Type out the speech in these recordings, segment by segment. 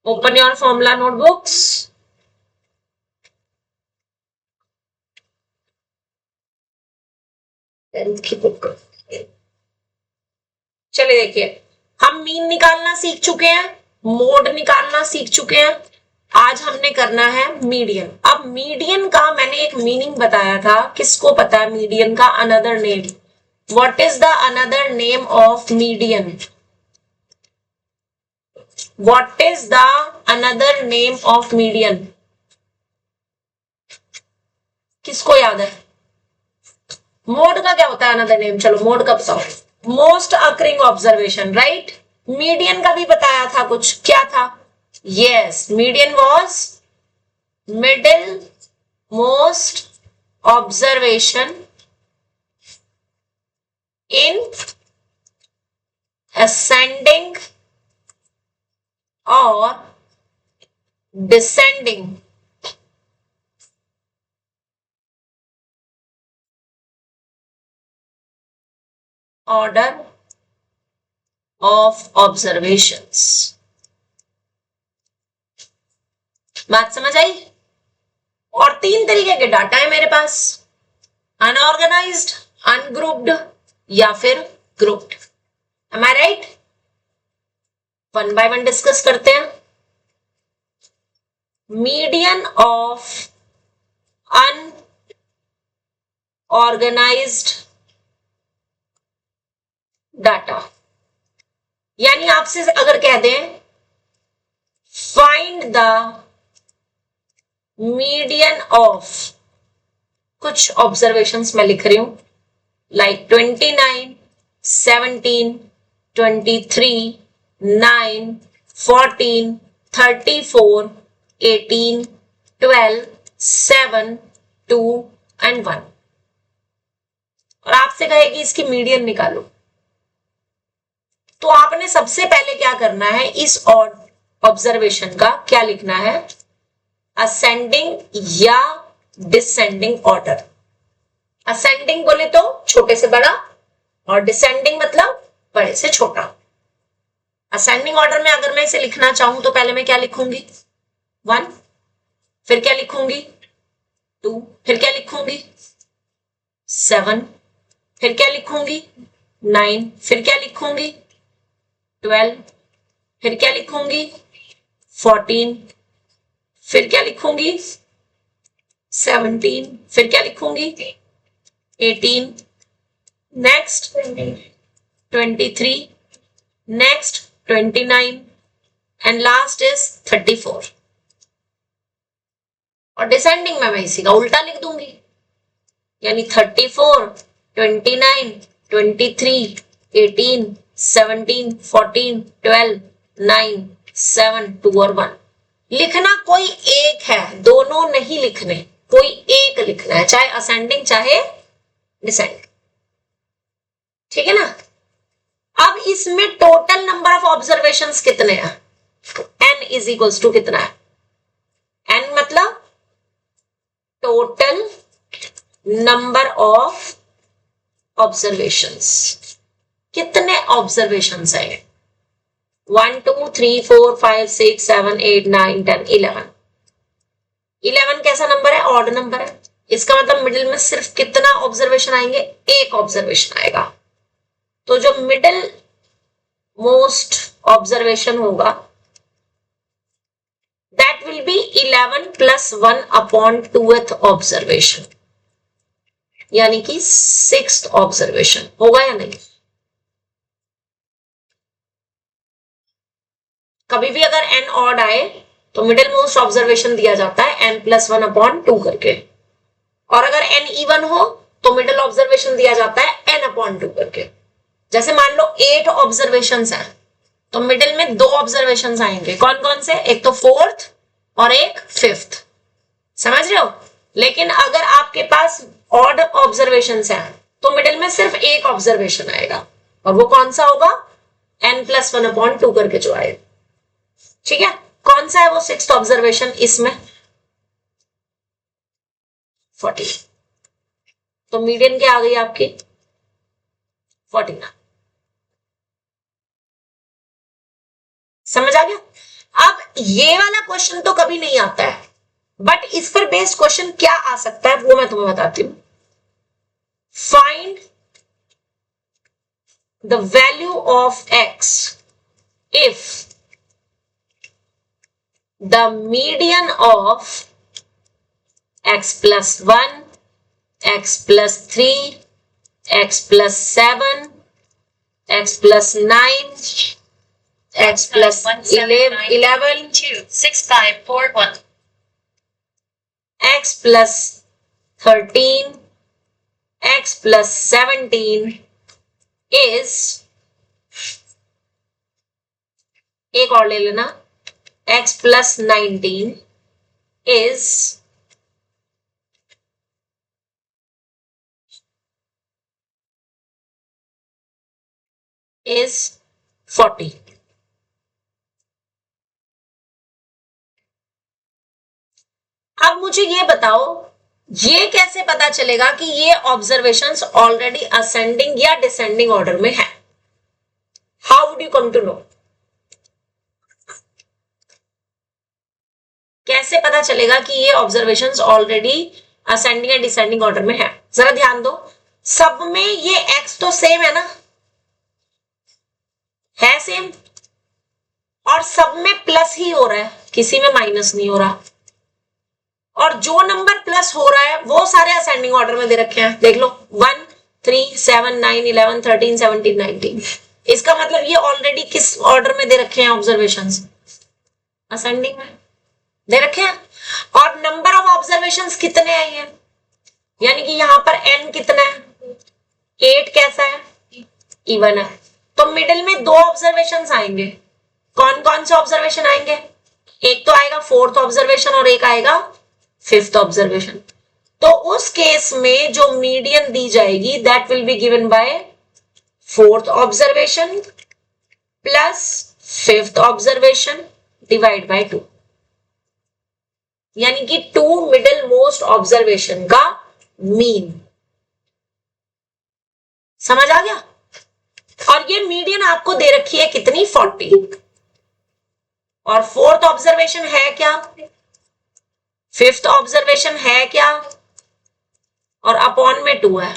Open your formula notebooks. चलिए देखिए, हम मीन निकालना सीख चुके हैं, मोड निकालना सीख चुके हैं, आज हमने करना है मीडियन। अब मीडियन का मैंने एक मीनिंग बताया था, किसको पता है मीडियन का another name? What is the another name of median? What is the another name of median? किसको याद है? मोड का क्या होता है अनदर नेम? चलो मोड का बताओ। Most occurring observation, right? Median का भी बताया था कुछ, क्या था? Yes, median was middle most observation in ascending or descending order of observations। बात समझ आई? और 3 तरीके के डाटा है मेरे पास, अनऑर्गेनाइज्ड, अनग्रुप्ड या फिर grouped. Am I right? One by one discuss करते हैं। मीडियन ऑफ अनऑर्गेनाइज्ड डाटा, यानी आपसे अगर कह दें फाइंड द मीडियन ऑफ, कुछ ऑब्जर्वेशंस मैं लिख रही हूं लाइक 29, 17, 23, 9, 14, 34, 18, 12, 7, 2 and 1, और आपसे कहेगी इसकी मीडियन निकालो, तो आपने सबसे पहले क्या करना है, इस ऑब्जर्वेशन का क्या लिखना है? असेंडिंग या डिसेंडिंग ऑर्डर। असेंडिंग बोले तो छोटे से बड़ा, और डिसेंडिंग मतलब बड़े से छोटा। असेंडिंग ऑर्डर में अगर मैं इसे लिखना चाहूं तो पहले मैं क्या लिखूंगी? 1, फिर क्या लिखूंगी? 2, फिर क्या लिखूंगी? 7, फिर क्या लिखूंगी? 9, फिर क्या लिखूंगी? 12, फिर क्या लिखूंगी? 14, फिर क्या लिखूंगी? 17, फिर क्या लिखूंगी? 18, next 23, next 29 and last is 34। और डिसेंडिंग में मैं इसी का उल्टा लिख दूंगी, यानी 34, 29, 23, 18, 17, 14, 12, 9, 7, 2 और 1। लिखना कोई एक है, दोनों नहीं लिखने, कोई एक लिखना है, चाहे असेंडिंग चाहे डिसेंडिंग। ठीक है ना? अब इसमें टोटल नंबर ऑफ ऑब्जर्वेशंस कितने हैं? n इज इक्वल्स टू कितना है? n मतलब टोटल नंबर ऑफ ऑब्जर्वेशंस। कितने ऑब्जर्वेशंस है? 1, 2, 3, 4, 5, 6, 7, 8, 9, 10, 11। 11 कैसा नंबर है? ऑड नंबर है। इसका मतलब मिडिल में सिर्फ कितना ऑब्जर्वेशन आएंगे? एक ऑब्जर्वेशन आएगा। तो जो मिडिल मोस्ट ऑब्जर्वेशन होगा that will B 11 + 1 upon 2th observation, यानी कि 6th ऑब्जर्वेशन होगा या नहीं? कभी भी अगर n ऑड आए तो मिडिल मोस्ट ऑब्जर्वेशन दिया जाता है n + 1 अपॉन 2 करके, और अगर n इवन हो तो मिडिल ऑब्जर्वेशन दिया जाता है n अपॉन 2 करके। जैसे मान लो 8 ऑब्जर्वेशंस हैं तो मिडिल में 2 ऑब्जर्वेशंस आएंगे, कौन कौन से? एक तो 4th और एक 5th। समझ रहे हो? लेकिन अगर आपके पास ऑड ऑब्जर्वेशंस हैं तो मिडिल में सिर्फ एक ऑब्जर्वेशन आएगा, और वो कौन सा होगा? n + 1 अपॉन 2 करके जो आएगा। ठीक है? कौन सा है वो 6th ऑब्जर्वेशन इसमें? 40। तो मीडियन क्या आ गई आपकी? 49। समझ आ गया? अब ये वाला क्वेश्चन तो कभी नहीं आता है, बट इस पर बेस्ड क्वेश्चन क्या आ सकता है वो मैं तुम्हें बताती हूं. Find the value of x if the median of x plus 1, x plus 3, x plus 7, x plus 9, x plus 11, 6541. x plus 13, x plus 17 is, एक और ले लेना, x plus 19 is 40. अब मुझे ये बताओ, ये कैसे पता चलेगा कि ये ऑब्जर्वेशंस ऑलरेडी असेंडिंग या डिसेंडिंग ऑर्डर में है? How would you come to know? कैसे पता चलेगा कि ये ऑब्जर्वेशंस ऑलरेडी असेंडिंग या डिसेंडिंग ऑर्डर में है? जरा ध्यान दो, सब में ये एक्स तो सेम है ना, है सेम, और सब में प्लस ही हो रहा है, किसी में माइनस नहीं हो रहा, और जो नंबर प्लस हो रहा है वो सारे असेंडिंग ऑर्डर में दे रखे हैं. देख लो 1, 3, 7, 9, 11, 13, 17, 19. इसका मतलब ये ऑलरेडी किस ऑर्डर में दे रखे हैं ऑब्जर्वेशंस? असेंडिंग में दे रखे हैं. और नंबर ऑफ ऑब्जर्वेशंस कितने आए हैं, यानी कि यहां पर n कितना है? 8 कैसा है? इवन है. तो मिडिल में दो ऑब्जर्वेशंस आएंगे. कौन कौन से ऑब्जर्वेशन आएंगे? एक तो आएगा फोर्थ ऑब्जर्वेशन और एक आएगा फिफ्थ ऑब्जर्वेशन. तो उस केस में जो मीडियन दी जाएगी that will be given by fourth observation plus fifth observation divide by 2, यानी कि 2 मिडिल मोस्ट ऑब्जर्वेशन का मीन. समझ आ गया? और ये मीडियन आपको दे रखी है कितनी? 40. और फोर्थ ऑब्जर्वेशन है क्या? फिफ्थ ऑब्जर्वेशन है क्या? और अपॉन में 2 है.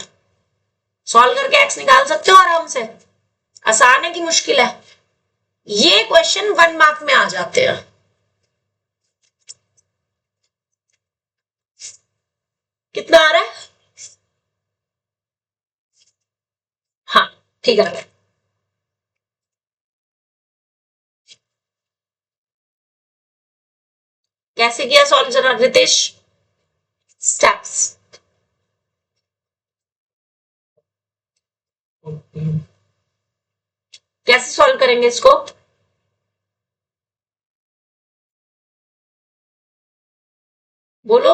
सॉल्व करके एक्स निकाल सकते हो आराम से. आसान है कि मुश्किल है? ये क्वेश्चन 1 मार्क में आ जाते हैं. कितना आ रहा है? हाँ ठीक है. कैसे किया सॉल्व जरा रितेश? स्टेप्स. कैसे सॉल्व करेंगे इसको? बोलो.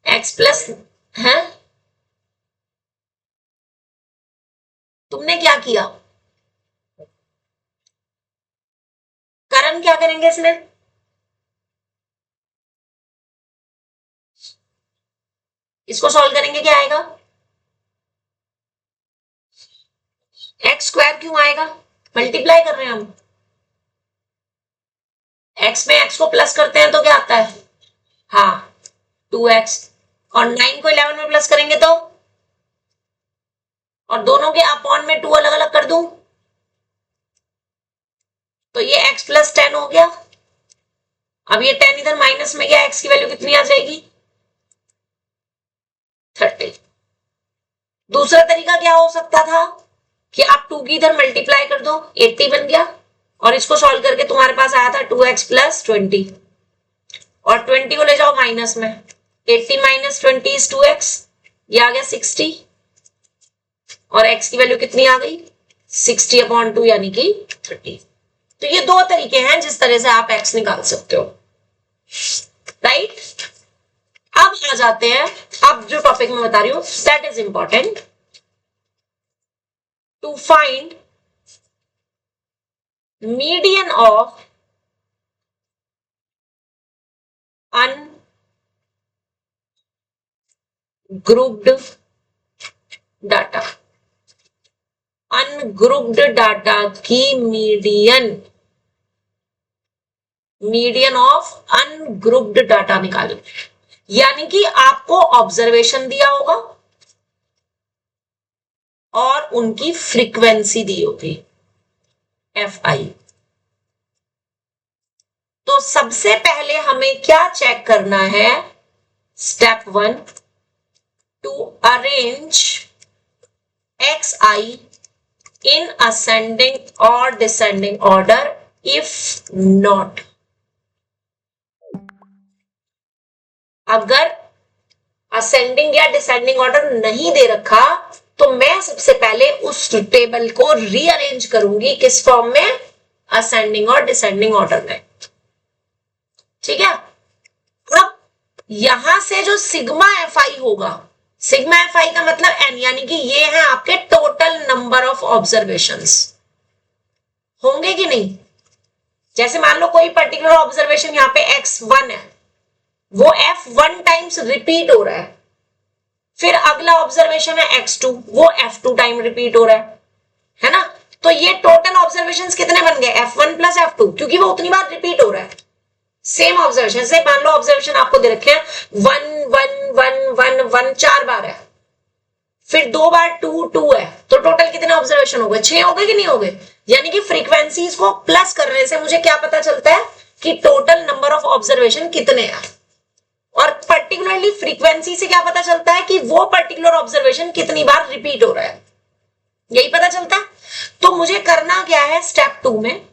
एक्स प्लस है. तुमने क्या किया? करण क्या करेंगे इसमें? इसको सॉल्व करेंगे, क्या आएगा? एक्स स्क्वायर क्यों आएगा? मल्टीप्लाई कर रहे हैं हम. एक्स में एक्स को प्लस करते हैं तो क्या आता है? हाँ 2x. और 9 को 11 में प्लस करेंगे तो, और दोनों के अपॉन में 2 अलग अलग कर दूं तो ये x प्लस 10 हो गया. अब ये 10 इधर माइनस में गया, x की वैल्यू कितनी आ जाएगी? 30. दूसरा तरीका क्या हो सकता था कि आप 2 की इधर मल्टीप्लाई कर दो, 80 बन गया, और इसको सॉल्व करके तुम्हारे पास आया था 2x प्लस 20, और 20 को ले जाओ माइनस में, 80 माइनस 20 इज 2x, ये आ गया 60, और x की वैल्यू कितनी आ गई? 60 अपॉन 2 यानी कि 30. तो ये दो तरीके हैं जिस तरह से आप x निकाल सकते हो. राइट? अब आ जाते हैं, अब जो टॉपिक मैं बता रही हूं that is important to find median of ungrouped data, ungrouped data की मीडियन ऑफ अनग्रुप्ड डाटा निकालो। यानी कि आपको ऑब्जर्वेशन दिया होगा और उनकी फ्रीक्वेंसी दी होगी FI। तो सबसे पहले हमें क्या चेक करना है, step 1, to arrange XI in ascending or descending order, if not, अगर असेंडिंग या डिसेंडिंग ऑर्डर नहीं दे रखा तो मैं सबसे पहले उस टेबल को रीअरेंज करूंगी, किस फॉर्म में, असेंडिंग और डिसेंडिंग ऑर्डर में। ठीक है, अब यहां से जो सिग्मा FI होगा, सिग्मा FI का मतलब n, यानी कि ये है आपके टोटल नंबर ऑफ ऑब्जर्वेशंस, होंगे कि नहीं। जैसे मान लो कोई पर्टिकुलर ऑब्जर्वेशन यहाँ पे x1 है, वो F1 टाइम्स रिपीट हो रहा है, फिर अगला ऑब्जर्वेशन है x2, वो F2 टाइम रिपीट हो रहा है ना। तो ये टोटल ऑब्जर्वेशंस कितने बन गए, F1 प्लस F2, क्योंकि वो उतनी बार रिपीट हो रहा है सेम ऑब्जर्वेशन। से मान लो ऑब्जर्वेशन आपको दे रखे हैं 1 1 1 1 1 4 बार है, फिर 2 बार 2 2 है, तो टोटल कितने ऑब्जर्वेशन हो गए, 6 हो गए कि नहीं हो गए। यानी कि फ्रीक्वेंसीज को प्लस करने से मुझे क्या पता चलता है कि टोटल नंबर ऑफ ऑब्जर्वेशन कितने हैं, और पर्टिकुलरली फ्रीक्वेंसी से क्या पता चलता है कि वो पर्टिकुलर ऑब्जर्वेशन कितनी बार रिपीट हो रहा है, यही पता चलता है। तो मुझे करना क्या है, स्टेप 2 में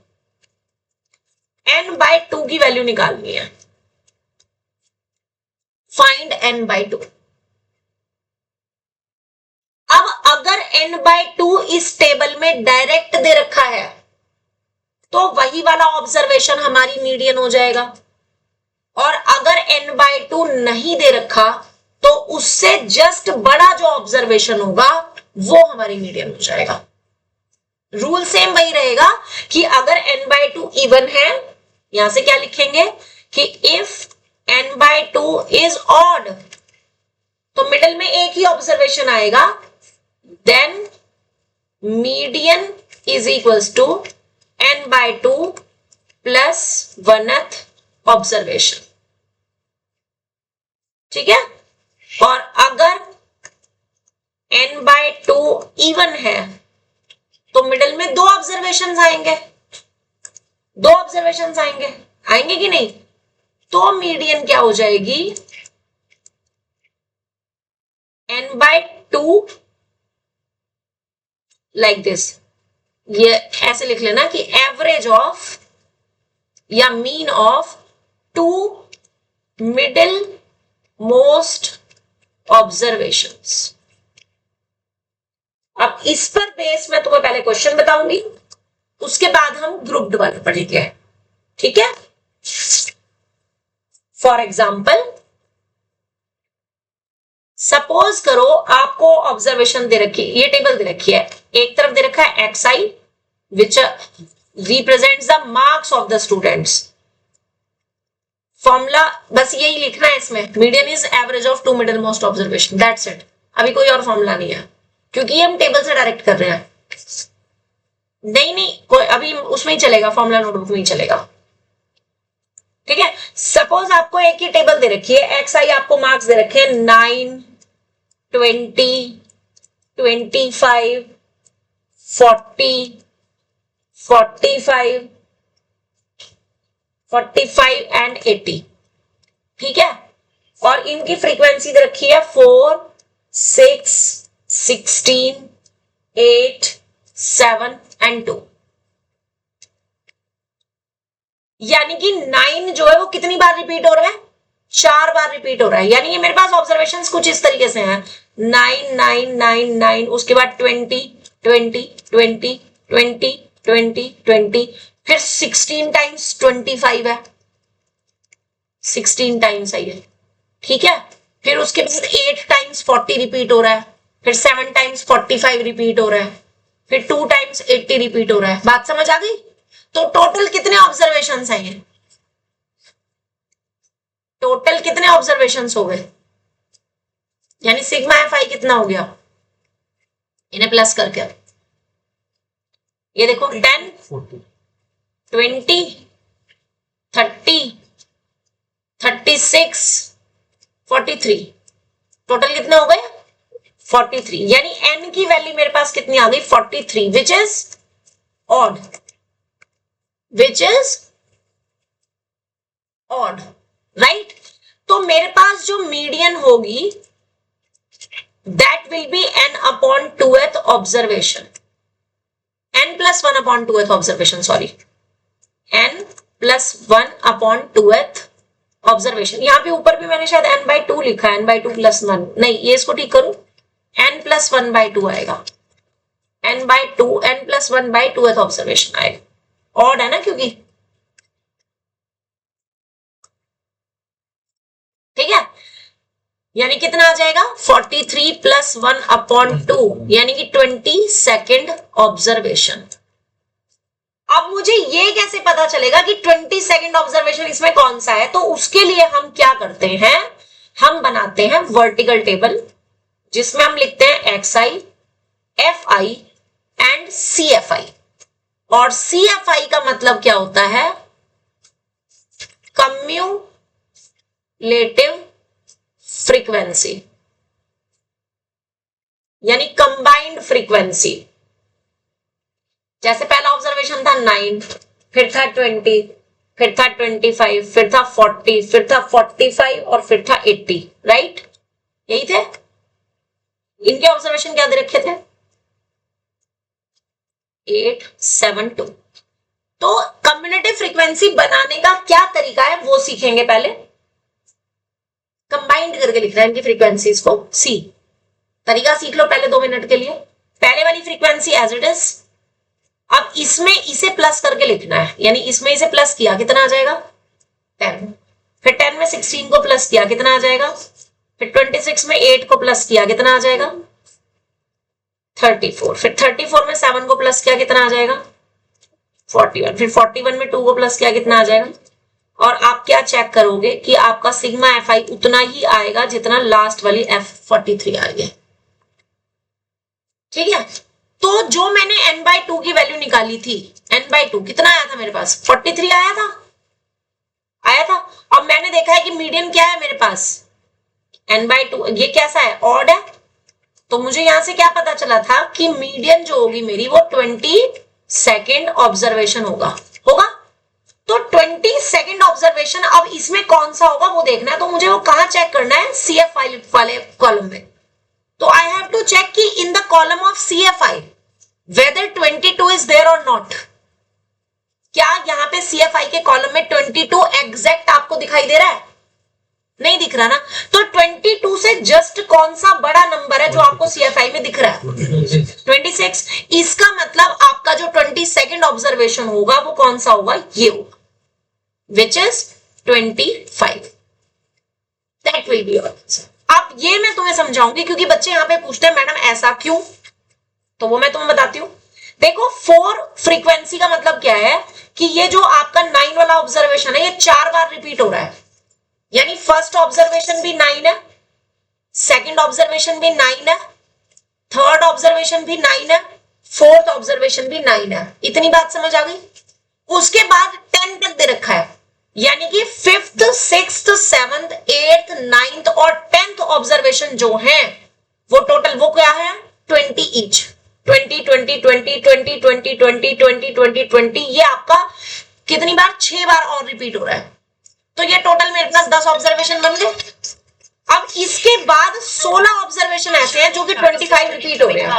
n/2 की वैल्यू निकालनी है, फाइंड n/2। अब अगर n/2 इस टेबल में डायरेक्ट दे रखा है तो वही वाला ऑब्जर्वेशन हमारी मीडियन हो जाएगा, और अगर n/2 नहीं दे रखा तो उससे जस्ट बड़ा जो ऑब्जर्वेशन होगा वो हमारी मीडियन हो जाएगा। रूल सेम वही रहेगा कि अगर n/2 इवन है, यहां से क्या लिखेंगे कि इफ n/2 इज ऑड, तो मिडिल में एक ही ऑब्जर्वेशन आएगा, then median is equals to n/2 plus 1th observation. ठीक है, और अगर n/2 इवन है तो मिडिल में 2 ऑब्जर्वेशन आएंगे, 2 ऑब्जर्वेशन आएंगे कि नहीं, तो मीडियन क्या हो जाएगी, n/2 लाइक दिस। ये ऐसे लिख लेना कि एवरेज ऑफ या mean of 2 middle most observations. अब इस पर बेस में तुम्हें पहले क्वेश्चन बताऊंगी, उसके बाद हम ग्रुप्ड वाला पढ़ेंगे। ठीक है, फॉर एग्जाम्पल सपोज करो आपको ऑब्जर्वेशन दे रखी, ये टेबल दे रखी है, एक तरफ दे रखा है XI which represents the marks of the students. Formula बस यही लिखना है इसमें, median is average of 2 middle most observation, that's it. अभी कोई और फॉर्मूला नहीं है क्योंकि हम टेबल से डायरेक्ट कर रहे हैं। नहीं कोई अभी उसमें ही चलेगा, फॉर्मूला नोटबुक में ही चलेगा। ठीक है, सपोज आपको एक ही टेबल दे रखी है, XI आपको मार्क्स दे रखे हैं 9 20 25 40 45 45 एंड 80। ठीक है, और इनकी फ्रीक्वेंसी दे रखी है 4 6 16 8 7 एंड 2। यानी कि 9 जो है वो कितनी बार रिपीट हो रहा है, 4 बार रिपीट हो रहा है। यानी कि मेरे पास ऑब्जर्वेशंस कुछ इस तरीके से हैं, 9 9 9 9, उसके बाद 20 20 20 20 20 20, फिर 16 टाइम्स 25 है, 16 टाइम्स है ये। ठीक है, फिर उसके बाद 8 टाइम्स 40 रिपीट हो रहा है, फिर 7 टाइम्स 45 रिपीट हो रहा है, फिर 2 टाइम्स 80 रिपीट हो रहा है। बात समझ आ गई। तो टोटल कितने ऑब्जर्वेशंस हैं, ये टोटल कितने ऑब्जर्वेशंस हो गए, यानी सिग्मा FI कितना हो गया, इन्हें प्लस करके ये देखो 10 20 30 36 43 टोटल कितने हो गए 43 यानी n की वैल्यू मेरे पास कितनी आ गई 43 विच इज ऑड राइट। तो मेरे पास जो मीडियन होगी that will B n upon 2th observation n plus 1 upon 2th observation sorry n plus 1 upon 2th observation. यहां पे ऊपर भी मैंने शायद n/2 लिखा है n/2 प्लस 1 नहीं ये इसको ठीक करूं n प्लस 1/2 आएगा n/2 n plus 1/2th observation आएगा ऑड है ना क्योंकि ठीक है यानी कितना आ जाएगा 43 प्लस 1 अपॉन 2 यानी कि 22nd ऑब्जर्वेशन। अब मुझे ये कैसे पता चलेगा कि 22nd ऑब्जर्वेशन इसमें कौन सा है तो उसके लिए हम क्या करते हैं हम बनाते हैं वर्टिकल टेबल जिसमें हम लिखते हैं XI FI एंड CFI और CFI का मतलब क्या होता है कम्युलेटिव फ्रीक्वेंसी यानी कंबाइंड फ्रीक्वेंसी। जैसे पहला ऑब्जर्वेशन था 9 फिर था 20 फिर था 25 फिर था 40 फिर था 45 और फिर था 80 राइट यही थे इनके ऑब्जर्वेशन क्या दे रखे थे 872। तो कम्युलेटिव फ्रीक्वेंसी बनाने का क्या तरीका है वो सीखेंगे पहले कंबाइंड करके लिखना है इनकी फ्रीक्वेंसीज को सी तरीका सीख लो पहले 2 मिनट के लिए। पहले वाली फ्रीक्वेंसी एज इट इज अब इसमें इसे प्लस करके लिखना है यानी इसमें इसे प्लस किया कितना आ जाएगा 10 फिर 10 में 16 को प्लस किया कितना आ जाएगा फिर 26 में 8 को प्लस किया कितना आ जाएगा 34 फिर 34 में 7 को प्लस किया कितना आ जाएगा 41 फिर 41 में 2 को प्लस किया कितना आ जाएगा और आप क्या चेक करोगे कि आपका सिग्मा FI उतना ही आएगा जितना लास्ट वाली F43 आई है ठीक है। तो जो मैंने n/2 की वैल्यू निकाली थी n/2 कितना आया था मेरे पास 43 आया था। अब मैंने देखा है कि मीडियन क्या है मेरे पास n/2 ये कैसा है ऑड है तो मुझे यहां से क्या पता चला था कि मीडियन जो होगी मेरी वो 22nd ऑब्जर्वेशन होगा तो 22nd ऑब्जर्वेशन अब इसमें कौन सा होगा वो देखना है तो मुझे वो कहां चेक करना है CFI वाले कॉलम में। तो आई हैव टू चेक कि in the column of CFI whether 22 is there और नॉट। क्या यहां पे CFI के कॉलम में 22 एग्जैक्ट आपको दिखाई दे रहा है नहीं दिख रहा ना तो 22 से जस्ट कौन सा बड़ा नंबर है जो आपको CFI में दिख रहा है 26। इसका मतलब आपका जो 22nd ऑब्जर्वेशन होगा वो कौन सा होगा ये होगा which is 25 that will be your answer. अब ये मैं तुम्हें समझाऊंगी क्योंकि बच्चे यहां पे पूछते हैं मैडम ऐसा क्यों तो वो मैं तुम्हें बताती हूं। देखो 4 फ्रीक्वेंसी का मतलब क्या है कि ये जो आपका 9 वाला ऑब्जर्वेशन है ये 4 बार रिपीट हो रहा है यानी फर्स्ट ऑब्जर्वेशन भी 9 है सेकंड ऑब्जर्वेशन भी 9 है थर्ड ऑब्जर्वेशन भी 9 है फोर्थ ऑब्जर्वेशन भी 9 है। इतनी बात समझ आ गई। उसके बाद 10 तक दे रखा है यानी कि 5th 6th 7th 8th 9th और 10th ऑब्जर्वेशन जो है वो टोटल वो क्या है 20 ईच 20 20 20 20 20 20 20 20 20 ये आपका कितनी बार 6 बार और रिपीट हो रहा है तो ये टोटल मेरे पास 10 ऑब्जर्वेशन बन गए। अब इसके बाद 16 ऑब्जर्वेशन ऐसे हैं जो कि 25 रिपीट हो रहे हैं।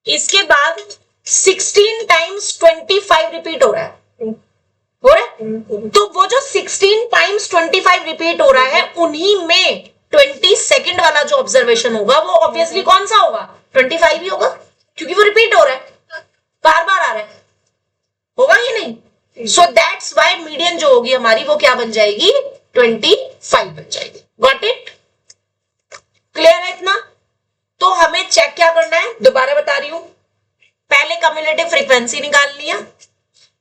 इसके बाद 16 टाइम्स 25 रिपीट हो रहा है तो वो जो 16 टाइम्स 25 रिपीट हो रहा है उन्हीं में 22nd वाला जो ऑब्जर्वेशन होगा वो ऑब्वियसली कौन सा होगा 25 ही होगा क्योंकि वो रिपीट हो रहा है बार बार आ रहा है होगा ये नहीं। सो दैट्स व्हाई मीडियन जो होगी हमारी वो क्या बन जाएगी 25 बन जाएगी। गॉट इट क्लियर है इतना। तो हमें चेक क्या करना है दोबारा बता रही हूं पहले कम्युलेटिव फ्रीक्वेंसी निकालनी है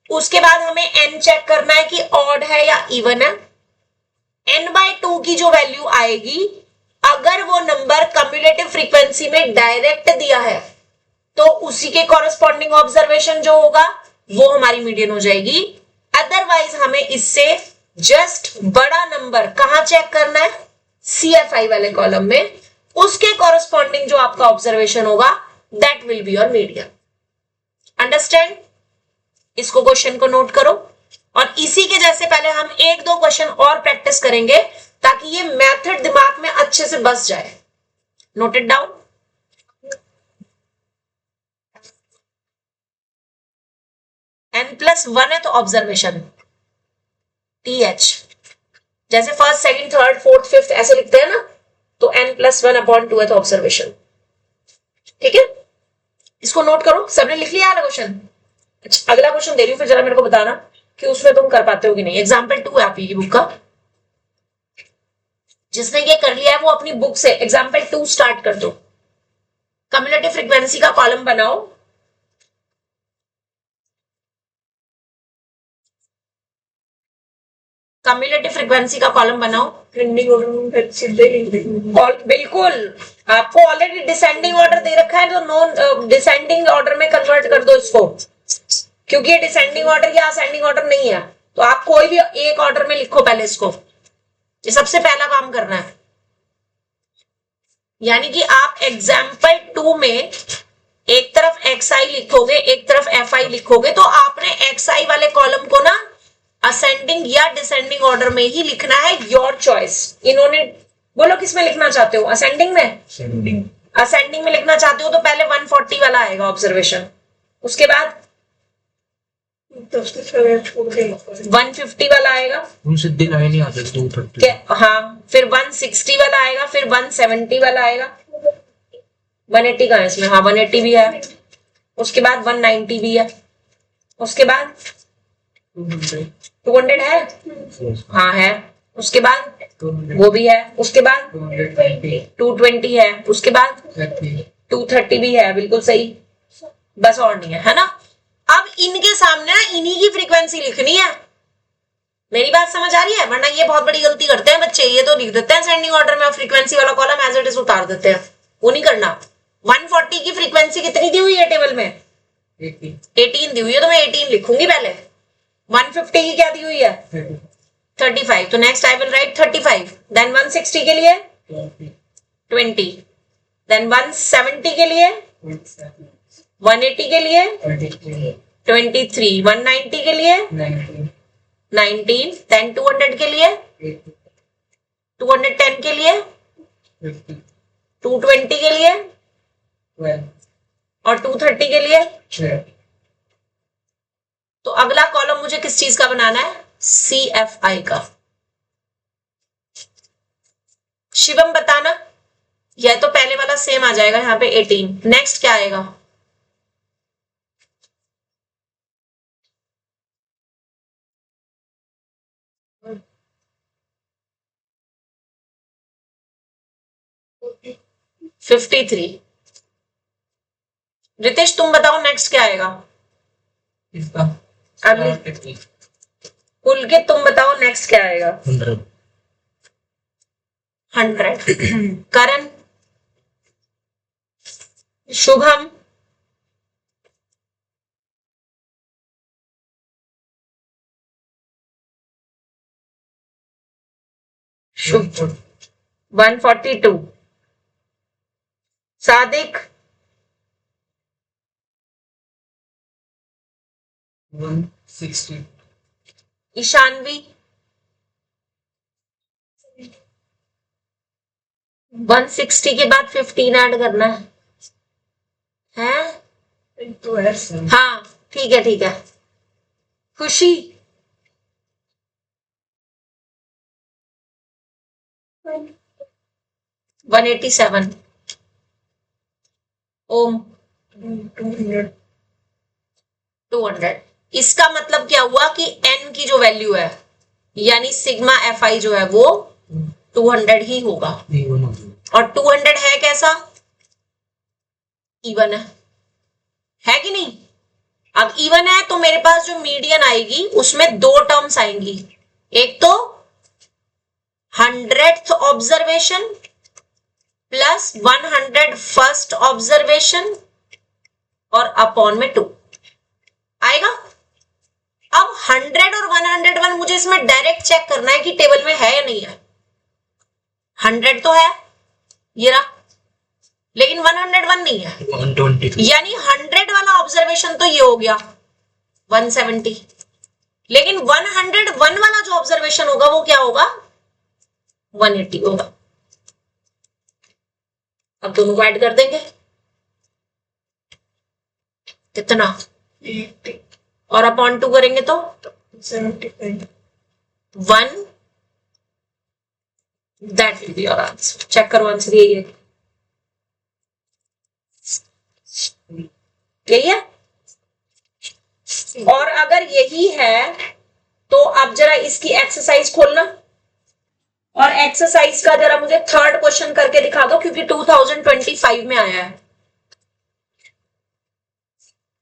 उसके बाद हमें n चेक करना है कि ऑड है या इवन है n/2 की जो वैल्यू आएगी अगर वो नंबर कम्युलेटिव फ्रीक्वेंसी में डायरेक्ट दिया है तो उसी के कॉरेस्पॉन्डिंग ऑब्जर्वेशन जो होगा वो हमारी मीडियन हो जाएगी। अदरवाइज हमें इससे जस्ट बड़ा नंबर कहां चेक करना है, CFI वाले कॉलम में, उसके कॉरेस्पॉन्डिंग जो आपका ऑब्जर्वेशन होगा that will be your median. Understand? इसको क्वेश्चन को नोट करो और इसी के जैसे पहले हम एक दो क्वेश्चन और प्रैक्टिस करेंगे ताकि ये मेथड दिमाग में अच्छे से बस जाए। Note it down. n+1 है तो ऑब्जर्वेशन TH, जैसे first second third fourth fifth ऐसे लिखते हैं ना, तो n+1/2 है तो ऑब्जर्वेशन। ठीक है, इसको नोट करो। सबने लिख लिया है क्वेश्चन? अच्छा, अगला क्वेश्चन दे रही हूँ, फिर जरा मेरे को बताना कि उसमें तुम कर पाते हो कि नहीं। एग्जाम्पल 2 है आपकी बुक का, जिसने ये कर लिया है वो अपनी बुक से एग्जाम्पल 2 स्टार्ट कर दो। कम्युलेटिव फ्रीक्वेंसी का कॉलम बनाओ। कम्युलेटिव फ्रीक्वेंसी का कॉलम बनाओ। बिल्कुल, आपको ऑलरेडी डिसेंडिंग ऑर्डर दे रखा है तो नॉन डिसेंडिंग ऑर्डर में कन्वर्ट कर दो इसको, क्योंकि ये डिसेंडिंग ऑर्डर या असेंडिंग ऑर्डर नहीं है। तो आप कोई भी एक ऑर्डर में लिखो पहले इसको, ये सबसे पहला काम करना है। यानी कि आप एग्जाम्पल 2 में एक तरफ XI लिखोगे एक तरफ FI लिखोगे, तो आपने XI वाले कॉलम को ना असेंडिंग या डिसेंडिंग ऑर्डर में ही लिखना है, योर चॉइस। इन्होंने बोलो किस में लिखना चाहते हो? असेंडिंग में? असेंडिंग में लिखना चाहते हो तो पहले 140 वाला आएगा ऑब्जर्वेशन, उसके बाद 150 वाला आएगा, उनसे दिन आए नहीं आते 230। हाँ, फिर 160 वाला आएगा, फिर 170 वाला आएगा। 180 का है इसमें? हाँ 180 भी है। उसके बाद 190 भी है। उसके बाद 200 है? हाँ है। उसके बाद वो भी है। उसके बाद 220 है। उसके बाद 230 भी है। बिल्कुल सही, बस और नहीं है ना। अब इनके सामने ना इन्हीं की फ्रीक्वेंसी लिखनी है। मेरी बात समझ आ रही है? वरना ये बहुत बड़ी गलती करते हैं बच्चे, ये तो लिख देते हैं असेंडिंग ऑर्डर में और फ्रीक्वेंसी वाला कॉलम एज इट इज उतार देते हैं। वो नहीं करना। 140 की फ्रीक्वेंसी कितनी दी हुई है टेबल में? 18 दी हुई है, तो मैं 18 लिखूंगी पहले। 150 की क्या दी हुई है? 35। तो next I will write 35। Then 160 के लिए 20। देन 170 के लिए 180 के लिए 23। 190 के लिए 19। देन 200 के लिए 210 के लिए 220 के लिए और 230 के लिए। तो अगला कॉलम मुझे किस चीज का बनाना है? CFI का। शिवम बताना। यह तो पहले वाला सेम आ जाएगा यहाँ पे 18। नेक्स्ट क्या आएगा? $53। रितेश तुम बताओ नेक्स्ट क्या आएगा? इसका अगली पुलकित तुम बताओ नेक्स्ट क्या आएगा? 100। करण, शुभम, शुभ 142। सादिक 160। ईशानवी 160 के बाद 15 ऐड करना है? हाँ ठीक है ठीक है। खुशी 187। ओम 200। इसका मतलब क्या हुआ कि n की जो वैल्यू है यानी सिग्मा FI जो है वो 200 ही होगा। और 200 है कैसा? इवन है कि नहीं? अब इवन है तो मेरे पास जो मीडियन आएगी उसमें दो टर्म्स आएंगी। एक तो 100th observation plus 100 first observation और अपॉन में 2 आएगा। अब 100 और 101 मुझे इसमें डायरेक्ट चेक करना है कि टेबल में है या नहीं है। 100 तो है, ये रहा, लेकिन 101 नहीं है, 120 यानी 100 वाला ऑब्जर्वेशन तो ये हो गया 170, लेकिन 101 वाला जो ऑब्जर्वेशन होगा वो क्या होगा, 180 होगा। अब दोनों को ऐड कर देंगे, कितना, 80 और अपॉन 2 करेंगे तो 75 1, that will be your answer. Check करो आंसर यही है, यही है। और अगर यही है तो अब जरा इसकी एक्सरसाइज खोलना, और एक्सरसाइज का जरा मुझे थर्ड क्वेश्चन करके दिखा दो, क्योंकि 2025 में आया है।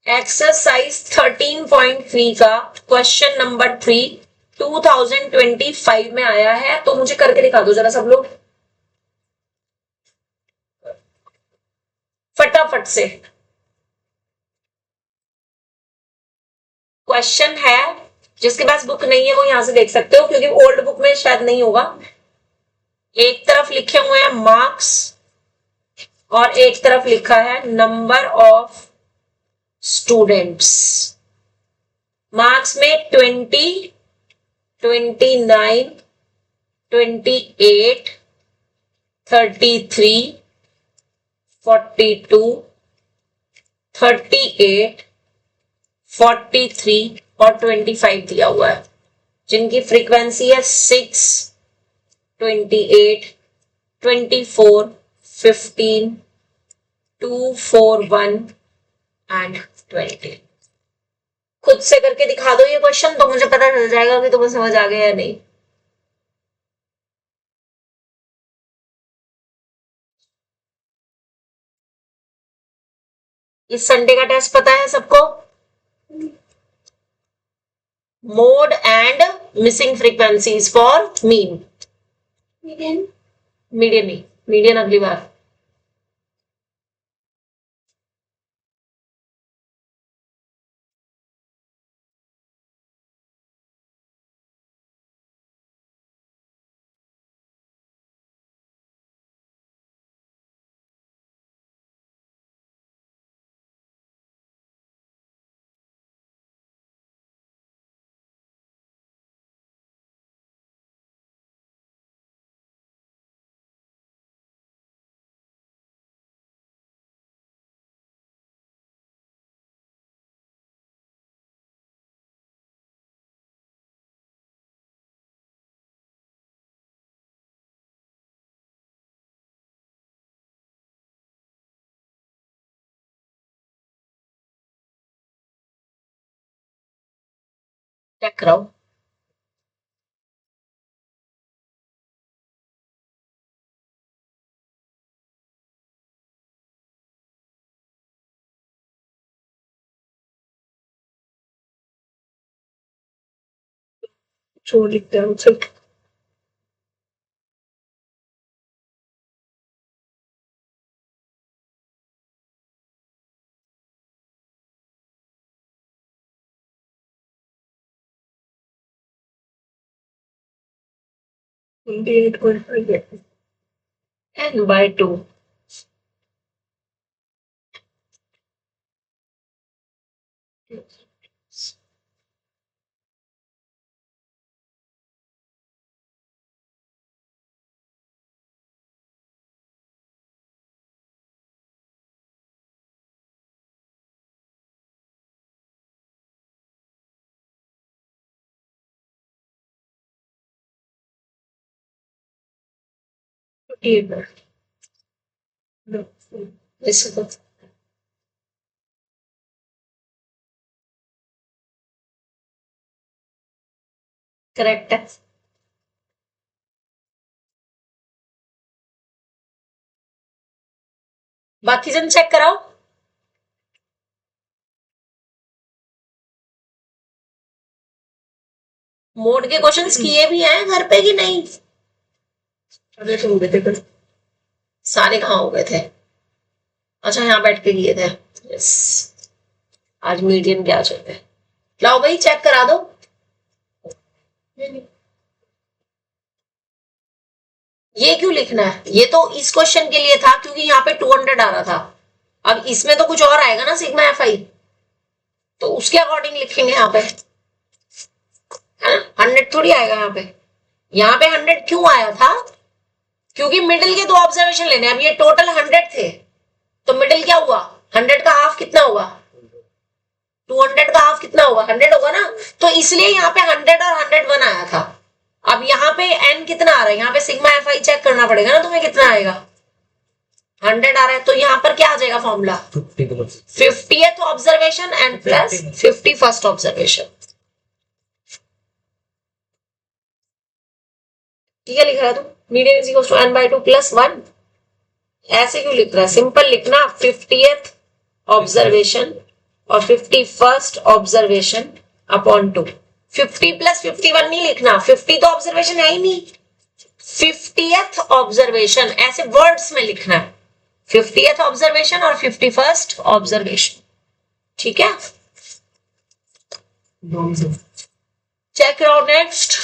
एक्सरसाइज 13.3 का क्वेश्चन नंबर 3 2025 में आया है, तो मुझे करके दिखा दो जरा सब लोग फटाफट से। क्वेश्चन है, जिसके पास बुक नहीं है वो यहां से देख सकते हो, क्योंकि ओल्ड बुक में शायद नहीं होगा। एक तरफ लिखे हुए हैं मार्क्स और एक तरफ लिखा है नंबर ऑफ स्टूडेंट्स। मार्क्स में 20, 29, 28, 33, 42, 38, 43 और 25 दिया हुआ है, जिनकी फ्रीक्वेंसी है 6, 28, 24, 15, 2, 4, 1 एंड 20। खुद से करके दिखा दो ये क्वेश्चन, तो मुझे पता चल जाएगा कि तुम्हें समझ आ गया या नहीं। इस संडे का टेस्ट पता है सबको, mode and missing frequencies for mean, median नहीं, मीडियन अगली बार। चेक कराओ। छोड़ लिखते हैं सब। n/2। इसको करेक्ट है। बाकी जन चेक कराओ। मोड के क्वेश्चंस किए भी हैं घर पे कि नहीं? अरे तो देखो सारे कहाँ हो गए थे? अच्छा यहाँ बैठ के किए थे। यस, आज मीडियन क्या चलते हैं। लाओ भाई चेक करा दो। ये क्यों लिखना है? ये तो इस क्वेश्चन के लिए था क्योंकि यहाँ पे 200 आ रहा था। अब इसमें तो कुछ और आएगा ना सिग्मा एफ आई, तो उसके अकॉर्डिंग लिखेंगे यहाँ पे। 100 थोड़ी आएगा यहाँ पे। यहाँ पे 100 क्यों आया था? क्योंकि मिडिल के 2 ऑब्जर्वेशन लेने। अब ये टोटल 100 थे, तो मिडिल क्या हुआ? 100 का हाफ कितना हुआ? 200 का हाफ कितना होगा? 100 होगा ना। तो इसलिए यहाँ पे 100 और 101 आया था। अब यहाँ पे n कितना आ रहा है? यहाँ पे सिग्मा एफ आई चेक करना पड़ेगा ना तुम्हें, कितना आएगा? 100 आ रहा है, तो यहाँ पर क्या आ जाएगा formula? 50th observation and plus 51st observation. ठीक है, लिख रहा है तू median is equal to n/2 plus 1। ऐसे क्यों लिख रहा है? सिंपल लिखना 50th ऑब्जर्वेशन और 51st ऑब्जर्वेशन अपॉन 2। 50 प्लस 51 नहीं लिखना, 50 तो ऑब्जर्वेशन है ही नहीं। 50th ऑब्जर्वेशन ऐसे वर्ड्स में लिखना है, 50th ऑब्जर्वेशन और 51st ऑब्जर्वेशन। ठीक है, चेक करो नेक्स्ट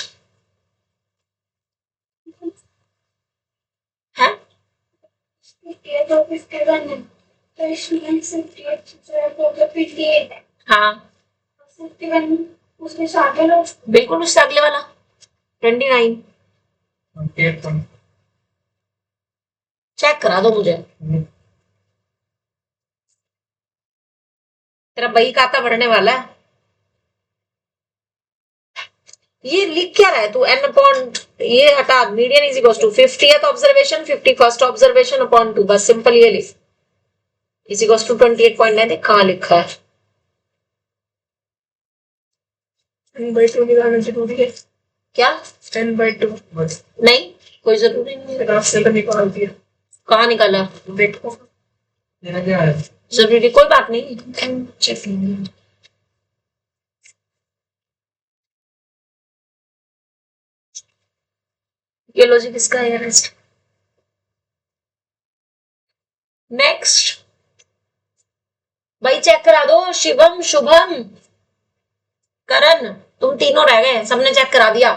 है। हाँ बिल्कुल, उससे अगले वाला 29। चेक करा दो मुझे। तेरा बही खाता बढ़ने वाला है। ये लिख क्या रहा है तू? n अपॉन ये हटा, median is equal to 50th observation 51st observation upon 2। बस सिंपल ये लिख, इज इक्वल टू 28.9। देख कहाँ लिखा है? n/2 निकालना जरूरी है क्या? n/2 नहीं, कोई जरूरी नहीं है। रास्ते तो निकाल दिया। कहाँ निकाला? देखो जरूरी कोई बात नहीं, चेक। ये लॉजिक इसका है। नेक्स्ट भाई चेक करा दो। शिवम, शुभम, करण, तुम तीनों रह गए, सबने चेक करा दिया।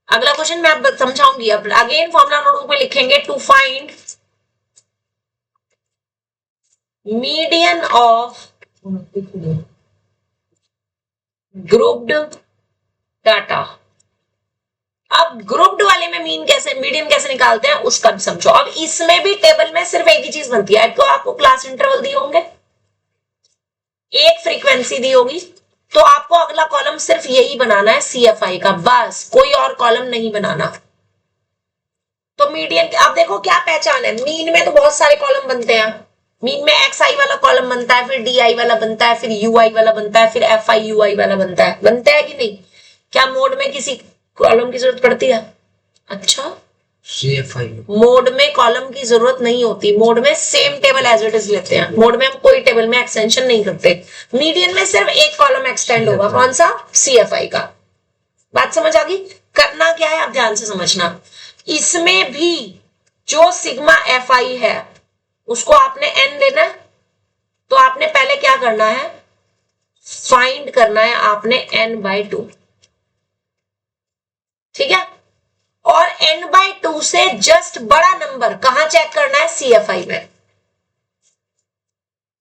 अगला क्वेश्चन मैं अब समझाऊंगी। अब अगेन फॉर्मूला नोटबुक में लिखेंगे to find median of grouped data. अब ग्रुप्ड वाले में मीडियन कैसे निकालते हैं उसका भी समझो। अब इसमें भी टेबल में सिर्फ एक ही चीज बनती है। तो आपको क्लास इंटरवल दिए होंगे, एक फ्रीक्वेंसी दी होगी, तो आपको अगला कॉलम सिर्फ यही बनाना है CFI का, बस कोई और कॉलम नहीं बनाना। तो मीडियन, अब देखो क्या पहचान है। मीन में तो बहुत सारे कॉलम बनते हैं। मीन में XI वाला कॉलम बनता है, फिर DI वाला बनता है, फिर UI वाला बनता है, फिर FI UI वाला बनता है कि नहीं? क्या मोड में किसी कॉलम की जरूरत पड़ती है? अच्छा, CFI मोड में कॉलम की जरूरत नहीं होती। मोड में same table as it is लेते हैं। मोड में हम कोई टेबल में एक्सटेंशन नहीं करते। मीडियन में सिर्फ एक कॉलम एक्सटेंड होगा। कौन सा? CFI का। बात समझ आ गई? करना क्या है आप ध्यान से समझना। इसमें भी जो सिग्मा FI है उसको आपने n लेना है, तो आपने पहले क्या करना है? फाइंड करना है आपने n/2। ठीक है, और n/2 से जस्ट बड़ा नंबर कहां चेक करना है? CFI में।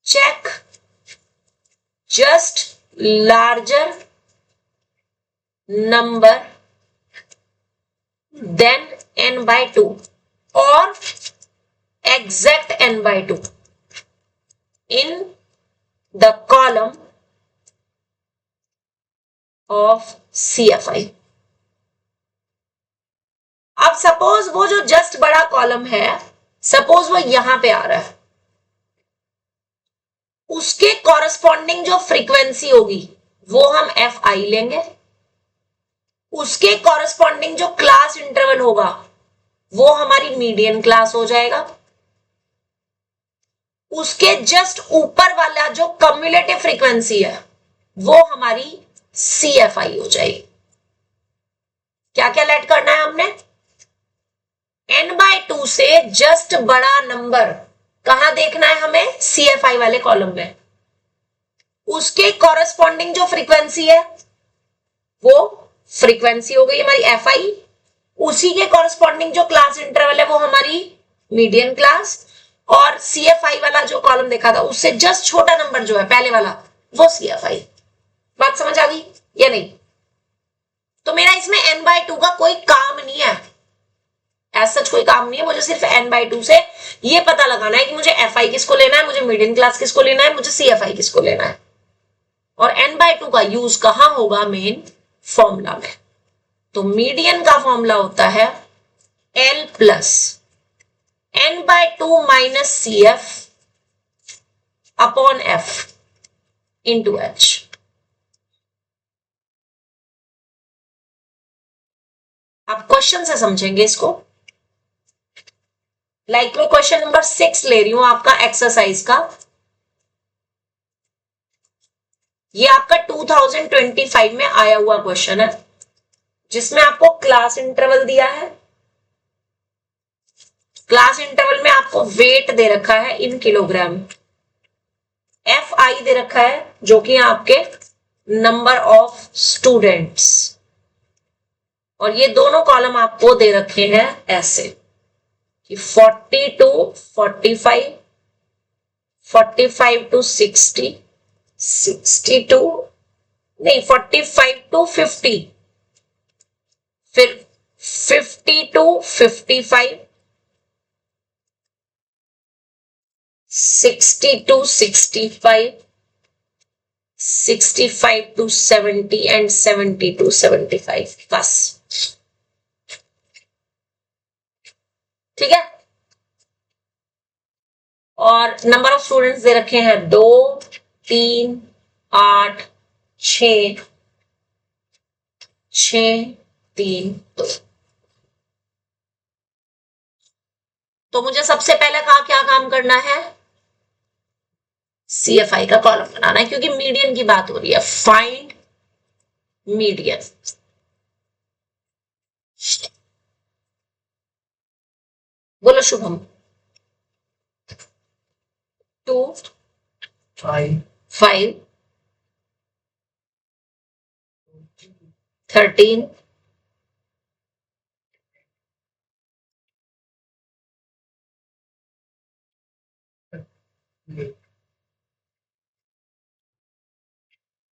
Check just larger number than n/2 और exact n/2 in the column of CFI। अब सपोज वो जो जस्ट बड़ा कॉलम है, सपोज वो यहां पे आ रहा है, उसके कॉरस्पॉन्डिंग जो फ्रीक्वेंसी होगी वो हम FI लेंगे। उसके कॉरस्पॉन्डिंग जो क्लास इंटरवल होगा वो हमारी मीडियन क्लास हो जाएगा। उसके जस्ट ऊपर वाला जो कम्युलेटिव फ्रीक्वेंसी है वो हमारी CFI हो जाएगी। क्या क्या लेट करना है हमने? n/2 से जस्ट बड़ा नंबर कहां देखना है हमें? CFI वाले कॉलम में। उसके कॉरेस्पॉन्डिंग जो फ्रीक्वेंसी है वो फ्रीक्वेंसी हो गई हमारी FI, उसी के कॉरेस्पॉन्डिंग जो क्लास इंटरवल है वो हमारी मीडियन क्लास, और CFI वाला जो कॉलम देखा था उससे जस्ट छोटा नंबर जो है पहले वाला वो CFI। बात समझ आ गई या नहीं? तो मेरा इसमें n/2 का कोई काम नहीं है, ऐसा कोई काम नहीं है, मुझे सिर्फ n/2 से ये पता लगाना है कि मुझे FI किसको लेना है, मुझे मीडियन क्लास किसको लेना है, मुझे CFI किसको लेना है। और n/2 का यूज कहां होगा? मेन फॉर्मूला में। तो मीडियन का फॉर्मूला होता है L plus n/2 minus CF upon F into H। आप क्वेश्चन से समझेंगे इसको। लाइक मैं क्वेश्चन नंबर 6 ले रही हूं आपका एक्सरसाइज का। ये आपका 2025 में आया हुआ क्वेश्चन है जिसमें आपको क्लास इंटरवल दिया है। क्लास इंटरवल में आपको वेट दे रखा है इन किलोग्राम, FI दे रखा है जो कि आपके नंबर ऑफ स्टूडेंट्स, और ये दोनों कॉलम आपको दे रखे हैं ऐसे कि 40 to 45, 45 to 60, 60 to नहीं 45 to 50, फिर 50 to 55, 60 to 65, 65 to 70 and 70 to 75। बस ठीक है। और नंबर ऑफ स्टूडेंट्स दे रखे हैं 2, 3, 8, 6, 3, 2। तो मुझे सबसे पहले क्या काम करना है? CFI का कॉलम बनाना है क्योंकि मीडियन की बात हो रही है। Find median. बोलो शुभम। 2, 5, 13,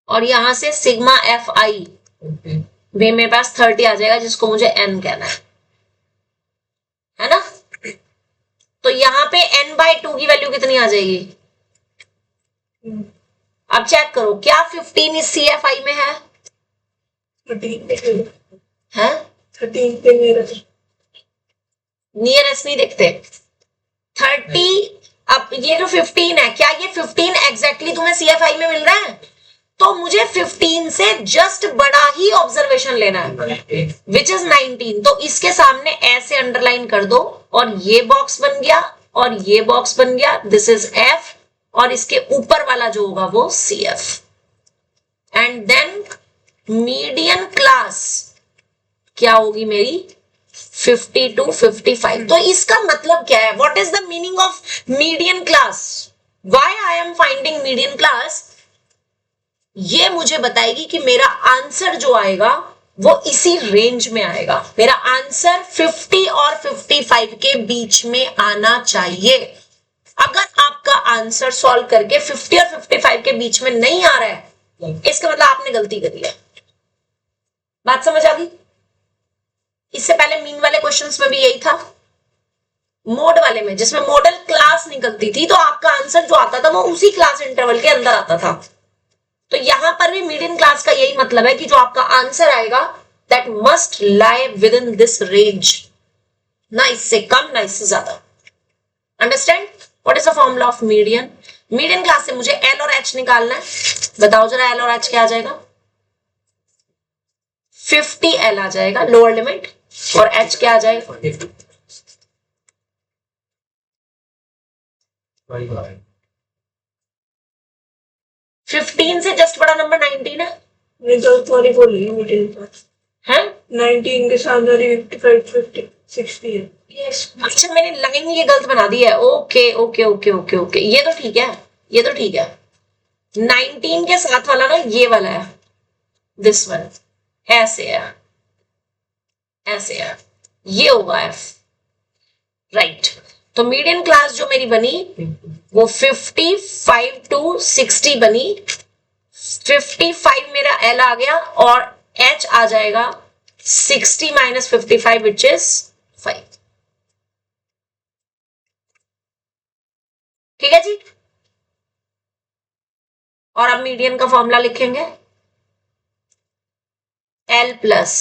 और यहां से सिग्मा FI भी मेरे पास 30 आ जाएगा जिसको मुझे n कहना है ना। तो यहाँ पे n/2 की वैल्यू कितनी आ जाएगी? अब चेक करो क्या 15 इस CFI में है? 13 पे है 13 पे मेरा नियरेस्ट नहीं देखते। 30, अब ये जो 15 है, क्या ये 15 एग्जैक्टली तुम्हें CFI में मिल रहा है? तो मुझे 15 से जस्ट बड़ा ही ऑब्जर्वेशन लेना है विच इज 19। तो इसके सामने ऐसे अंडरलाइन कर दो और ये बॉक्स बन गया और ये बॉक्स बन गया, दिस इज F, और इसके ऊपर वाला जो होगा वो CF। And then median class क्या होगी मेरी? 50 to 55। तो इसका मतलब क्या है? What is the meaning of median class? Why I am finding median class? ये मुझे बताएगी कि मेरा आंसर जो आएगा वो इसी रेंज में आएगा। मेरा आंसर 50 और 55 के बीच में आना चाहिए। अगर आपका आंसर सॉल्व करके 50 और 55 के बीच में नहीं आ रहा है, इसका मतलब आपने गलती करी है। बात समझ आ गई? इससे पहले मीन वाले क्वेश्चंस में भी यही था। मोड वाले में जिसमें मॉडल क्लास निकलती थी तो आपका आंसर जो आता था वो उसी क्लास इंटरवल के अंदर आता था। तो यहां पर भी मीडियन क्लास का यही मतलब है कि जो आपका आंसर आएगा that must lie with in this range, ना इससे कम ना इससे ज्यादा। Understand? What is the formula of median? Median class से मुझे L और H निकालना है। बताओ जरा L और H क्या आ जाएगा? 50 L आ जाएगा लोअर लिमिट, और H क्या आ जाएगा? 15 से जस्ट बड़ा नंबर 19 है। मैं तो तुम्हारी बोल रही हूँ मीडियन क्लास हैं? 19 के साथ 55 50 60 है। अच्छा मैंने लाइन ये गलत बना दी है, okay okay okay okay okay, ये तो ठीक है, ये तो ठीक है। 19 के साथ वाला ना ये वाला है, दिस वन, ऐसे है, ऐसे है, ये होगा एफ, राइट। तो मीडियन क्लास जो मेरी बनी वो 55 to 60 बनी। 55 मेरा एल आ गया और एच आ जाएगा 60 माइनस 55 विच इज 5। ठीक है जी। और अब मीडियन का फॉर्मूला लिखेंगे, L plus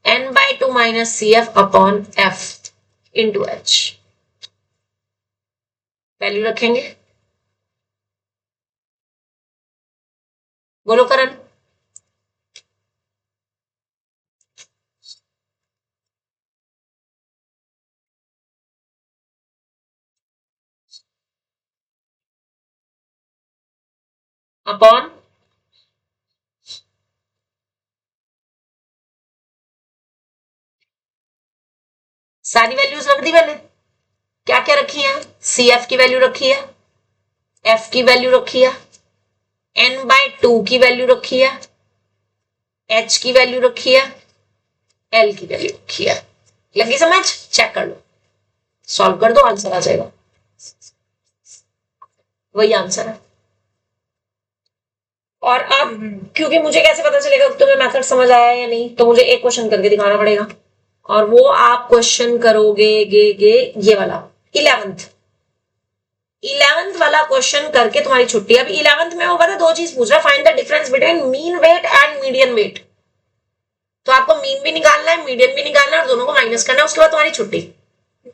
n/2 minus C F upon F into H, value रखेंगे। बोलो करण। अपॉन सारी वैल्यूज रख दी मैंने। क्या क्या रखी है, सी एफ की वैल्यू रखी है, एफ की वैल्यू रखी है, n/2 की वैल्यू रखी है, एच की वैल्यू रखी है, एल की वैल्यू रखी है। लगी समझ? चेक कर लो, सॉल्व कर दो, आंसर आ जाएगा, वही आंसर है। और अब क्योंकि मुझे कैसे पता चलेगा कि तुम्हें मेथड समझ आया या नहीं, तो मुझे एक क्वेश्चन करके दिखाना पड़ेगा, और वो आप क्वेश्चन करोगे ये वाला 11th वाला क्वेश्चन करके तुम्हारी छुट्टी। अभी 11th में वो पता दो चीज पूछ रहा है, find the difference between mean weight and median weight. तो आपको मीन भी निकालना है, मीडियन भी निकालना है, और दोनों को माइनस करना है, उसके बाद तुम्हारी छुट्टी।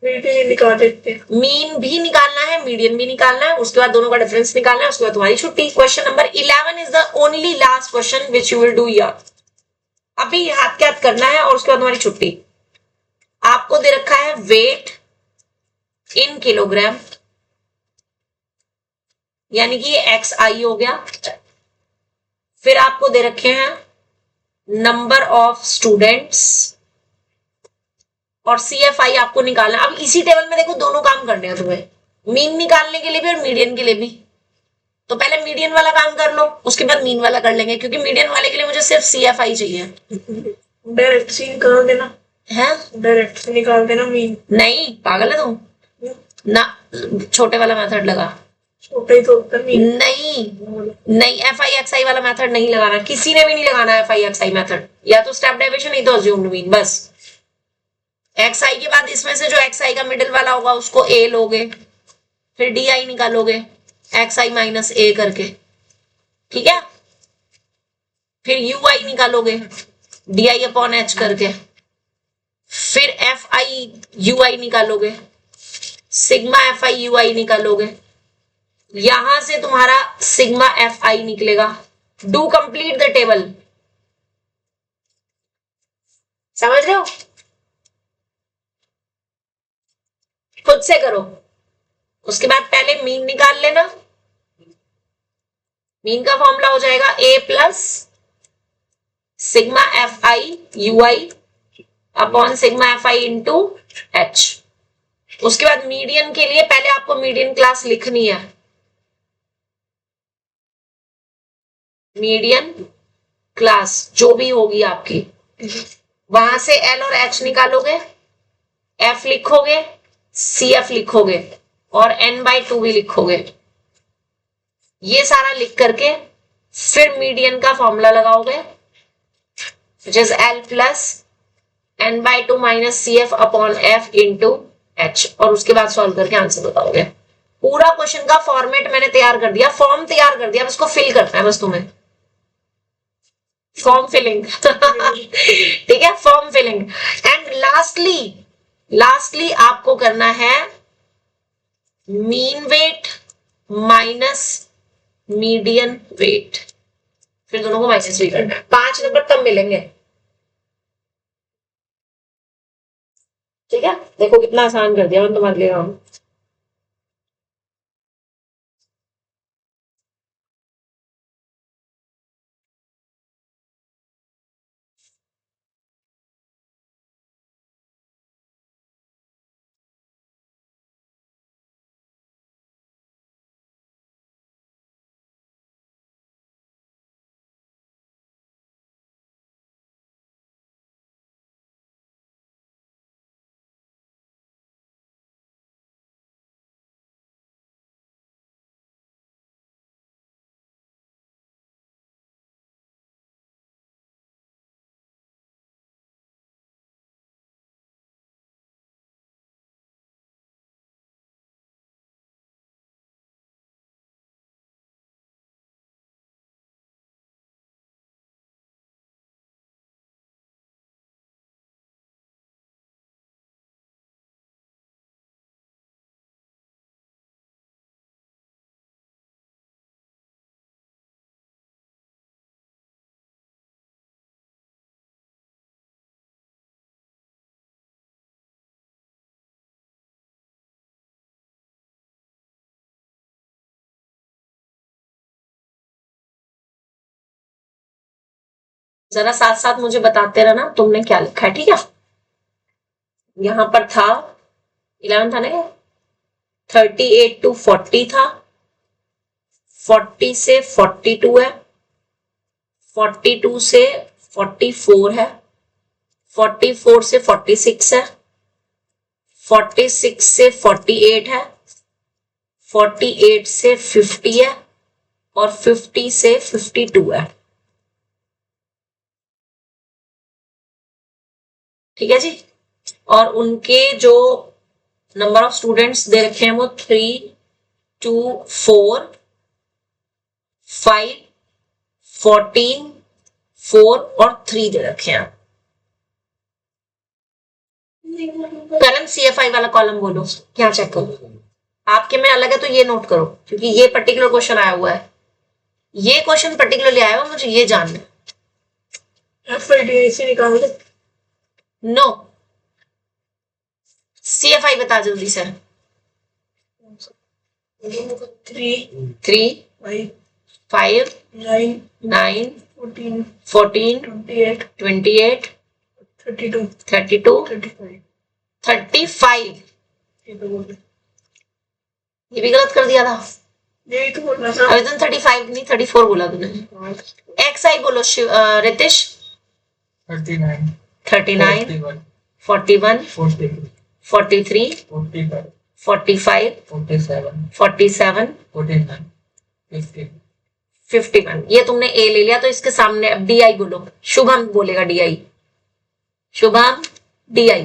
निकाल देते हैं। मीन भी निकालना है, मीडियन भी निकालना है, उसके बाद दोनों का डिफरेंस निकालना है, उसके बाद तुम्हारी छुट्टी। Question number 11 is the only last question which you will do here. अभी हाथ के हाथ करना है और उसके बाद तुम्हारी छुट्टी। आपको दे रखा है वेट इन किलोग्राम, यानी कि ये एक्स आई हो गया। फिर आपको दे रखे हैं नंबर ऑफ स्टूडेंट्स, और सी एफ आई आपको निकालना। अब इसी टेबल में देखो दोनों काम करने हैं तुम्हें, मीन निकालने के लिए भी और मीडियन के लिए भी। तो पहले मीडियन वाला काम कर लो, उसके बाद मीन वाला कर लेंगे, क्योंकि मीडियन वाले के लिए मुझे सिर्फ सी एफ आई चाहिए। डायरेक्ट से निकाल देना है, डायरेक्ट से निकाल देना मीन। नहीं पागल है तुम ना, छोटे वाला मेथड लगा। छोटा ही तो होता है मीन। नहीं नहीं, एफ आई एक्स आई वाला मेथड नहीं लगाना, किसी ने भी नहीं लगाना F I x I method, या तो स्टेप डेविएशन नहीं तो अज्यूम्ड मीन। बस एक्स आई के बाद इसमें से जो एक्स आई का मिडिल वाला होगा उसको ए लोगे, फिर डी आई निकालोगे एक्स आई माइनस ए करके, ठीक है। फिर यू आई निकालोगे डी आई अपॉन एच करके, फिर एफ आई यू आई निकालोगे, सिग्मा एफ आई यू आई निकालोगे, यहां से तुम्हारा सिग्मा एफ आई निकलेगा। डू कंप्लीट द टेबल, समझ रहे हो? खुद से करो। उसके बाद पहले मीन निकाल लेना, मीन का फॉर्मूला हो जाएगा A plus sigma F I U I upon sigma F I into H. उसके बाद मीडियन के लिए पहले आपको मीडियन क्लास लिखनी है, मीडियन क्लास जो भी होगी आपकी, वहां से एल और एच निकालोगे, एफ लिखोगे, सी एफ लिखोगे, और n/2 भी लिखोगे। ये सारा लिख करके फिर मीडियन का फॉर्मूला लगाओगे, which is L plus n/2 minus C F upon F into H, और उसके बाद सॉल्व करके आंसर बताओगे। पूरा क्वेश्चन का फॉर्मेट मैंने तैयार कर दिया, फॉर्म तैयार कर दिया, बस उसको फिल करना है, बस तुम्हें फॉर्म फिलिंग ठीक है, फॉर्म फिलिंग। एंड लास्टली आपको करना है mean weight minus median weight, फिर दोनों को माइनस भी करना है। 5 नंबर तब मिलेंगे, ठीक है। देखो कितना आसान कर दिया मैंने तुम्हारे लिए काम। जरा साथ साथ मुझे बताते रहना तुमने क्या लिखा है, ठीक है। यहां पर था 11 था ना, 38 to 40 था, 40 से 42 है, 42 से 44 है, 44 से 46 है, 46 से 48 है, 48 से 50 है और 50 से 52 है। ठीक है जी। और उनके जो नंबर ऑफ स्टूडेंट्स दे रखे हैं वो 3, 2, 4, 5, 14, 4 और 3 दे रखे हैं। कॉलम CFI वाला कॉलम बोलो, क्या चेक करो। आपके में अलग है तो ये नोट करो, क्योंकि ये पर्टिकुलर क्वेश्चन आया हुआ है, ये क्वेश्चन पर्टिकुलरली आया हुआ, मुझे ये जानना है। FIDI से निकाल दे। नो, CFI बता जल्दी से। 3, 3, 5, 5, 9, 9, 14, 14, 28, 28, 32, 32, 35। 35। ये तो बोल रहे। ये भी गलत कर दिया था। यही तो बोलना था। अभी तो 35 नहीं 34 बोला तूने। XI बोलो रितिश। 39, 39, 41, 41, 43, 43, 45, 45, 47, 47, 49, 50, 51। ये तुमने A ले लिया, तो इसके सामने अब DI बोलो। शुभम बोलेगा DI। शुभम DI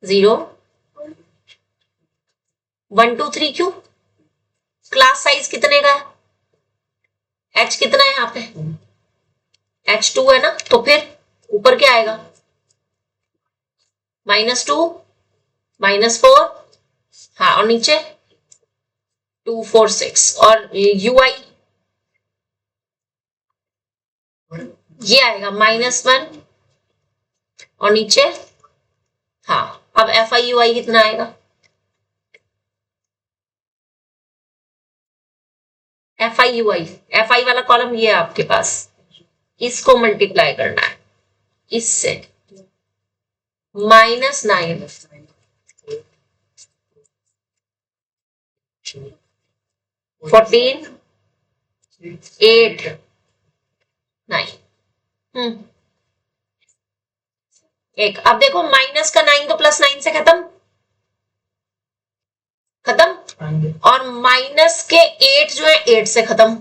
0, 1, 2, 3 क्यों? क्लास साइज कितने का है? H कितना है यहाँ पे? H2 है ना, तो फिर ऊपर क्या आएगा? -2, -4, हाँ, और नीचे 2, 4, 6 और UI ये आएगा -1 और नीचे, हाँ। अब FI/UI कितना आएगा? FI वाला कॉलम ये है आपके पास, इसको मल्टीप्लाई करना है इससे, -9, 14, 8, 9। एक, अब देखो माइनस का 9 तो +9 से खत्म, और माइनस के 8 जो है 8 से खत्म।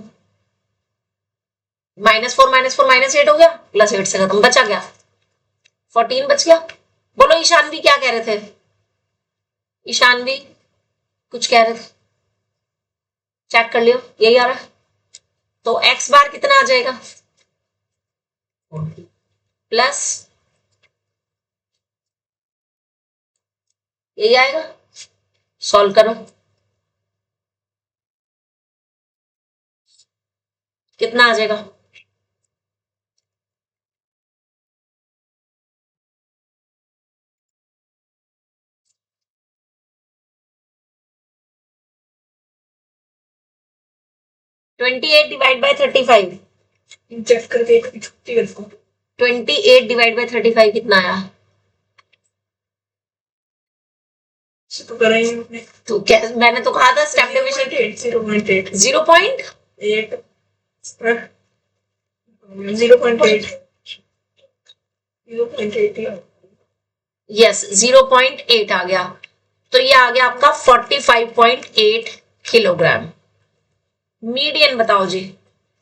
-4 -8 हो गया, +8 से खत्म, बचा गया 14 बच गया। बोलो ईशानवी क्या कह रहे थे? ईशानवी कुछ कह रहे थे, चेक कर लियो, यही आ रहा है। तो x बार कितना आ जाएगा? प्लस यही आएगा, सॉल्व करो, कितना आ जाएगा? (28 डिवाइड बाय 35) चेक करके एक भी छुट्टी कर दो। 28 डिवाइड बाय 35 कितना आया? इसे तो करा ही नहीं। तो क्या, मैंने तो कहा था स्टेप डिवीजन 0.8, 0.8, 0.8 0.8, 0.8। यस 0.8 आ गया, तो ये आ गया आपका 45.8 किलोग्राम। मीडियन बताओ जी।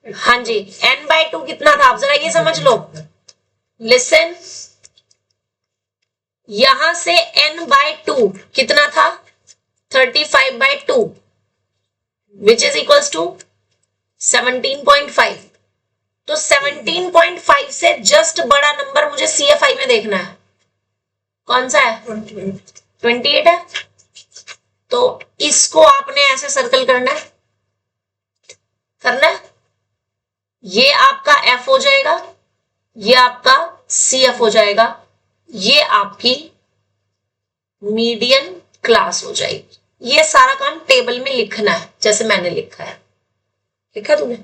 हाँ जी, n/2 कितना था? आप जरा ये समझ लो, लिसन, यहां से n/2 कितना था? 35/2 विच इज इक्वल्स टू 17.5। तो 17.5 से जस्ट बड़ा नंबर मुझे CFI में देखना है, कौन सा है? 28 है। तो इसको आपने ऐसे सर्कल करना है, ये आपका F हो जाएगा, ये आपका CF हो जाएगा, ये आपकी मीडियन क्लास हो जाएगी। ये सारा काम टेबल में लिखना है, जैसे मैंने लिखा है। लिखा तूने?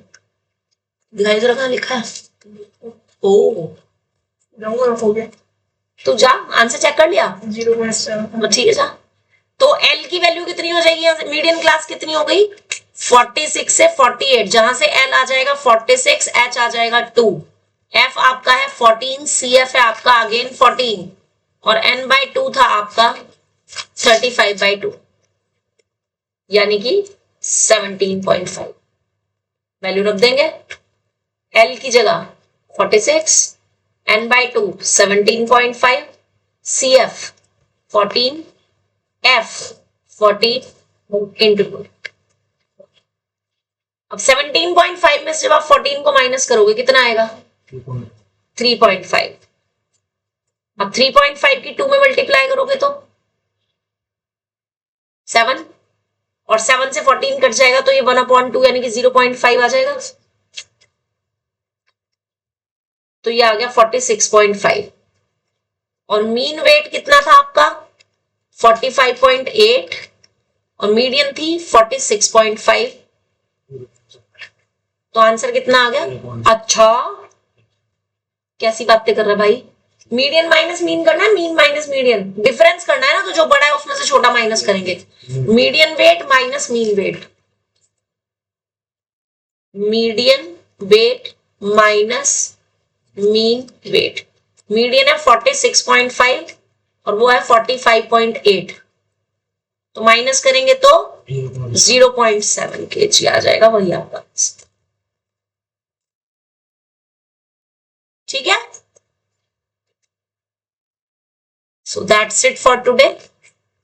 दिखाई तो रखा लिखा है। ओ जाऊंगा हो गया तू जा आंसर चेक कर लिया 0.7 तो ठीक है जा तो एल की वैल्यू कितनी हो जाएगी यहाँ से मीडियन क्लास कितनी हो गई 46 से 48 जहां से एल आ जाएगा 46 एच आ जाएगा 2 एफ आपका है 14 सी एफ है आपका अगेन 14 और n बाई 2 था आपका 35 बाई 2 यानी कि 17.5 वैल्यू रख देंगे एल की जगह 46 n by 2 17.5 C F 14 F 14 into 2 अब 17.5 में से जब आप 14 को माइनस करोगे कितना आएगा 3.5 अब 3.5 की 2 में मल्टीप्लाई करोगे तो 7 और 7 से 14 कट जाएगा तो ये 1/2 यानी कि 0.5 आ जाएगा तो ये आ गया 46.5 और मीन वेट कितना था आपका 45.8 और मीडियन थी 46.5 तो आंसर कितना आ गया अच्छा कैसी बातें कर रहा भाई मीडियन माइनस मीन करना है मीन माइनस मीडियन डिफरेंस करना है ना तो जो बड़ा है उसमें से छोटा माइनस करेंगे median weight minus mean weight median weight minus mean weight median है 46.5 और वो है 45.8 तो माइनस करेंगे तो 0.7 kg आ जाएगा वही आपका ठीक है so that's it for today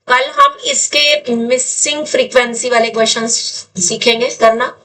कल हम इसके मिसिंग फ्रीक्वेंसी वाले क्वेश्चंस सीखेंगे करना